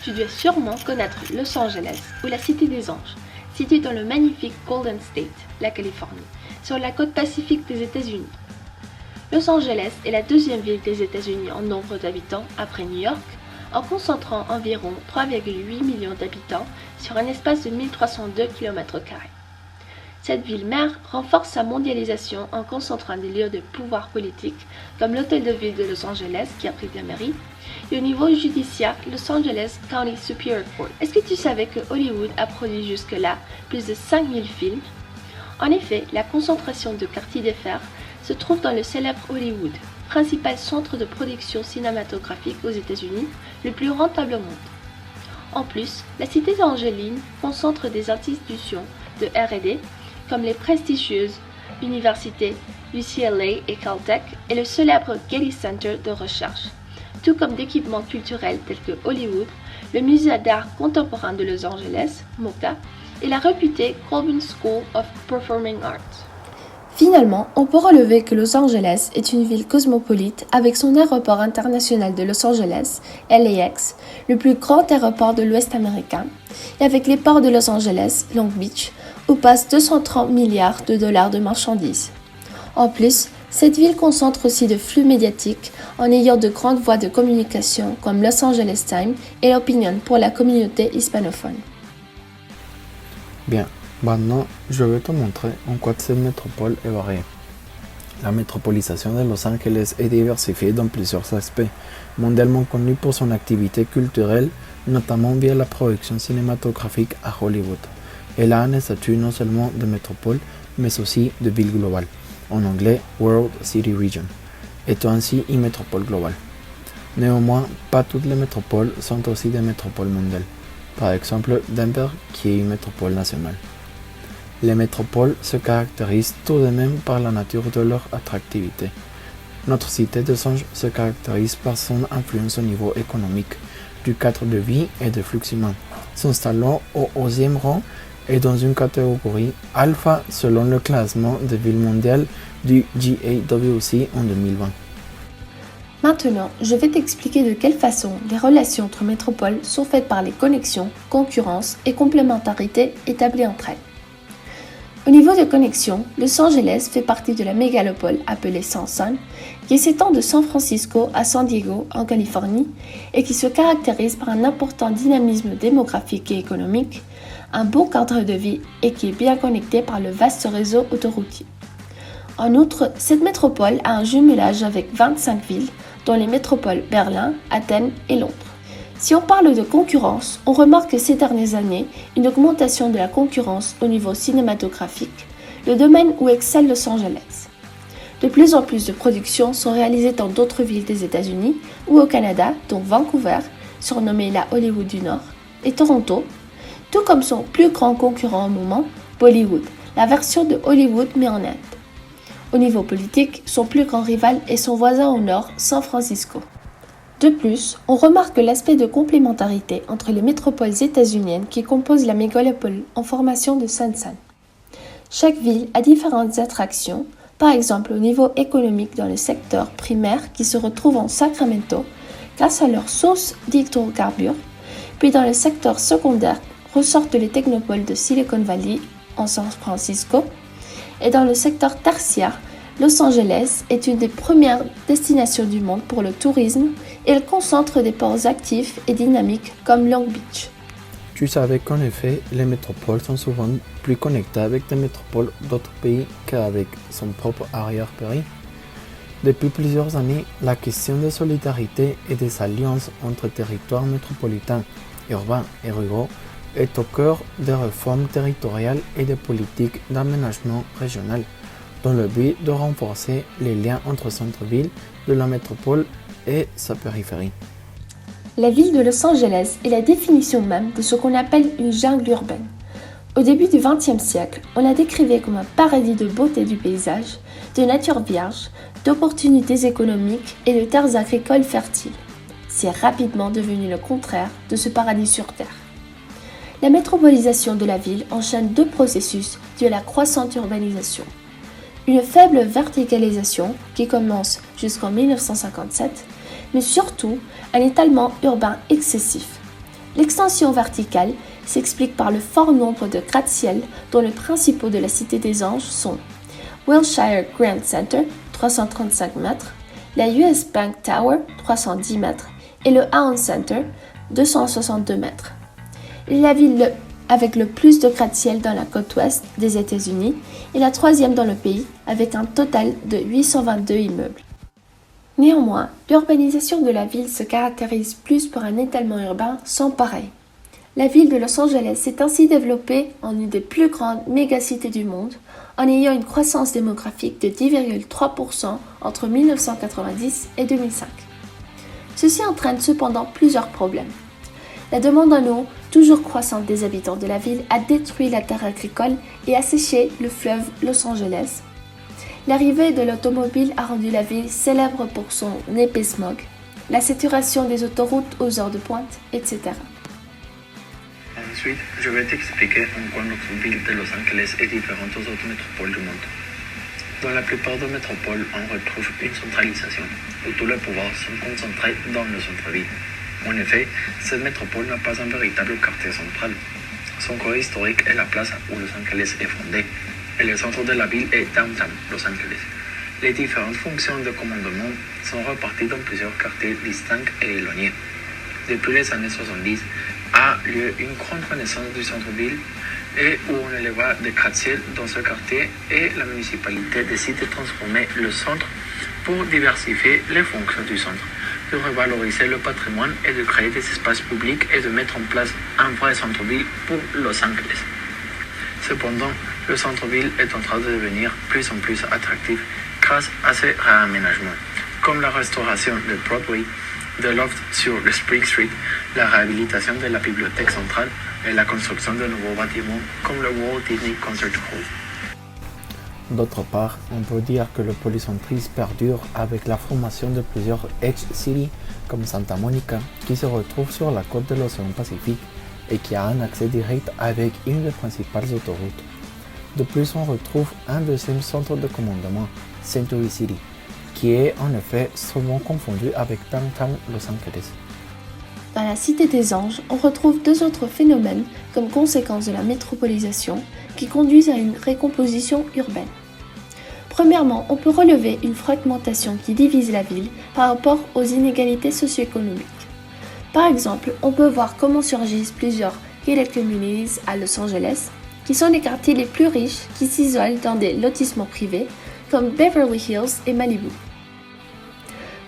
Tu dois sûrement connaître Los Angeles ou la Cité des Anges, située dans le magnifique Golden State, la Californie, sur la côte pacifique des États-Unis. Los Angeles est la deuxième ville des États-Unis en nombre d'habitants après New York, en concentrant environ 3,8 millions d'habitants sur un espace de 1302 km². Cette ville-mère renforce sa mondialisation en concentrant des lieux de pouvoir politique comme l'hôtel de ville de Los Angeles qui abrite la mairie et au niveau judiciaire Los Angeles County Superior Court. Est-ce que tu savais que Hollywood a produit jusque-là plus de 5000 films? En effet, la concentration de quartiers d'affaires se trouve dans le célèbre Hollywood, principal centre de production cinématographique aux États-Unis, le plus rentable au monde. En plus, la cité d'Angeline concentre des institutions de R&D comme les prestigieuses universités UCLA et Caltech et le célèbre Getty Center de recherche, tout comme d'équipements culturels tels que Hollywood, le musée d'art contemporain de Los Angeles, MoCA, et la réputée Colburn School of Performing Arts. Finalement, on peut relever que Los Angeles est une ville cosmopolite avec son aéroport international de Los Angeles, LAX, le plus grand aéroport de l'Ouest américain, et avec les ports de Los Angeles, Long Beach, où passent 230 milliards de dollars de marchandises. En plus, cette ville concentre aussi de flux médiatiques en ayant de grandes voies de communication comme Los Angeles Times et Opinion pour la communauté hispanophone. Bien, maintenant je vais te montrer en quoi cette métropole est variée. La métropolisation de Los Angeles est diversifiée dans plusieurs aspects, mondialement connue pour son activité culturelle, notamment via la production cinématographique à Hollywood. Elle a un statut non seulement de métropole, mais aussi de ville globale, en anglais World City Region, étant ainsi une métropole globale. Néanmoins, pas toutes les métropoles sont aussi des métropoles mondiales. Par exemple, Denver, qui est une métropole nationale. Les métropoles se caractérisent tout de même par la nature de leur attractivité. Notre cité des Anges se caractérise par son influence au niveau économique, du cadre de vie et de flux humains, s'installant au 11e rang et dans une catégorie alpha selon le classement des villes mondiales du GAWC en 2020. Maintenant, je vais t'expliquer de quelle façon les relations entre métropoles sont faites par les connexions, concurrences et complémentarités établies entre elles. Au niveau de connexion, Los Angeles fait partie de la mégalopole appelée San, qui s'étend de San Francisco à San Diego en Californie et qui se caractérise par un important dynamisme démographique et économique, un bon cadre de vie et qui est bien connecté par le vaste réseau autoroutier. En outre, cette métropole a un jumelage avec 25 villes, dont les métropoles Berlin, Athènes et Londres. Si on parle de concurrence, on remarque ces dernières années une augmentation de la concurrence au niveau cinématographique, le domaine où excelle Los Angeles. De plus en plus de productions sont réalisées dans d'autres villes des États-Unis ou au Canada, dont Vancouver, surnommée la Hollywood du Nord, et Toronto, tout comme son plus grand concurrent au moment, Bollywood, la version de Hollywood mais en Inde. Au niveau politique, son plus grand rival est son voisin au nord, San Francisco. De plus, on remarque l'aspect de complémentarité entre les métropoles états-uniennes qui composent la mégalopole en formation de San. Chaque ville a différentes attractions, par exemple au niveau économique dans le secteur primaire qui se retrouve en Sacramento grâce à leurs sources d'hydrocarbures, puis dans le secteur secondaire ressortent les technopoles de Silicon Valley en San Francisco, et dans le secteur tertiaire, Los Angeles est une des premières destinations du monde pour le tourisme et elle concentre des ports actifs et dynamiques comme Long Beach. Tu savais qu'en effet, les métropoles sont souvent plus connectées avec des métropoles d'autres pays qu'avec son propre arrière-pays. Depuis plusieurs années, la question de solidarité et des alliances entre territoires métropolitains, urbains et ruraux est au cœur des réformes territoriales et des politiques d'aménagement régional, dans le but de renforcer les liens entre centre-ville de la métropole et sa périphérie. La ville de Los Angeles est la définition même de ce qu'on appelle une jungle urbaine. Au début du XXe siècle, on la décrivait comme un paradis de beauté du paysage, de nature vierge, d'opportunités économiques et de terres agricoles fertiles. C'est rapidement devenu le contraire de ce paradis sur Terre. La métropolisation de la ville enchaîne deux processus dus à la croissante urbanisation. Une faible verticalisation qui commence jusqu'en 1957, mais surtout un étalement urbain excessif. L'extension verticale s'explique par le fort nombre de gratte-ciel dont les principaux de la Cité des Anges sont Wilshire Grand Center, 335 mètres, la US Bank Tower, 310 mètres, et le Aon Center, 262 mètres. Il est la ville avec le plus de gratte-ciel dans la côte ouest des États-Unis et la troisième dans le pays avec un total de 822 immeubles. Néanmoins, l'urbanisation de la ville se caractérise plus par un étalement urbain sans pareil. La ville de Los Angeles s'est ainsi développée en une des plus grandes mégacités du monde, en ayant une croissance démographique de 10,3% entre 1990 et 2005. Ceci entraîne cependant plusieurs problèmes. La demande en eau, toujours croissante des habitants de la ville, a détruit la terre agricole et asséché le fleuve Los Angeles. L'arrivée de l'automobile a rendu la ville célèbre pour son épais smog, la saturation des autoroutes aux heures de pointe, etc. Ensuite, je vais t'expliquer en quoi notre ville de Los Angeles est différente aux autres métropoles du monde. Dans la plupart des métropoles, on retrouve une centralisation, où tous les pouvoirs sont concentrés dans le centre-ville. En effet, cette métropole n'a pas un véritable quartier central. Son corps historique est la place où Los Angeles est fondée, et le centre de la ville est Downtown Los Angeles. Les différentes fonctions de commandement sont reparties dans plusieurs quartiers distincts et éloignés. Depuis les années 70, a lieu une grande renaissance du centre-ville et où on éleva des gratte-ciel dans ce quartier et la municipalité décide de transformer le centre pour diversifier les fonctions du centre, de revaloriser le patrimoine et de créer des espaces publics et de mettre en place un vrai centre-ville pour Los Angeles. Cependant, le centre-ville est en train de devenir plus en plus attractif grâce à ces réaménagements, comme la restauration de Broadway, de loft sur le Spring Street, la réhabilitation de la bibliothèque centrale et la construction de nouveaux bâtiments comme le Walt Disney Concert Hall. D'autre part, on peut dire que le polycentrisme perdure avec la formation de plusieurs Edge Cities comme Santa Monica qui se retrouve sur la côte de l'océan Pacifique et qui a un accès direct avec une des principales autoroutes. De plus, on retrouve un deuxième centre de commandement, Century City, qui est en effet souvent confondu avec Downtown Los Angeles. Dans la Cité des Anges, on retrouve deux autres phénomènes comme conséquence de la métropolisation qui conduisent à une récomposition urbaine. Premièrement, on peut relever une fragmentation qui divise la ville par rapport aux inégalités socio-économiques. Par exemple, on peut voir comment surgissent plusieurs gated communities à Los Angeles, qui sont les quartiers les plus riches qui s'isolent dans des lotissements privés, comme Beverly Hills et Malibu.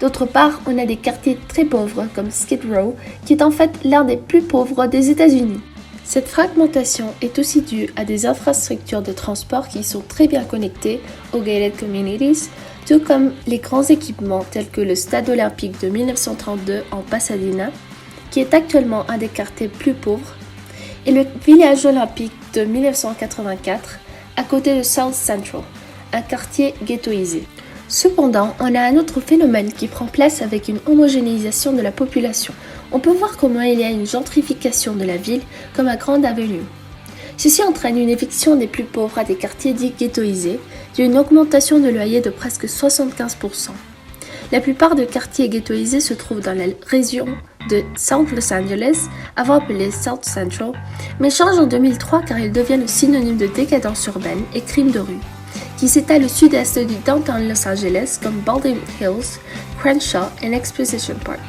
D'autre part, on a des quartiers très pauvres comme Skid Row, qui est en fait l'un des plus pauvres des États-Unis. Cette fragmentation est aussi due à des infrastructures de transport qui sont très bien connectées aux gated communities, tout comme les grands équipements tels que le stade olympique de 1932 en Pasadena, qui est actuellement un des quartiers plus pauvres, et le village olympique de 1984 à côté de South Central, un quartier ghettoisé. Cependant, on a un autre phénomène qui prend place avec une homogénéisation de la population. On peut voir comment il y a une gentrification de la ville comme à Grand Avenue. Ceci entraîne une éviction des plus pauvres à des quartiers dits ghettoisés, dû à une augmentation de loyer de presque 75%. La plupart des quartiers ghettoisés se trouvent dans la région de South Los Angeles, avant appelée South Central, mais changent en 2003 car ils deviennent synonyme de décadence urbaine et crime de rue, qui s'étale au sud-est du downtown Los Angeles comme Baldwin Hills, Crenshaw et Exposition Park.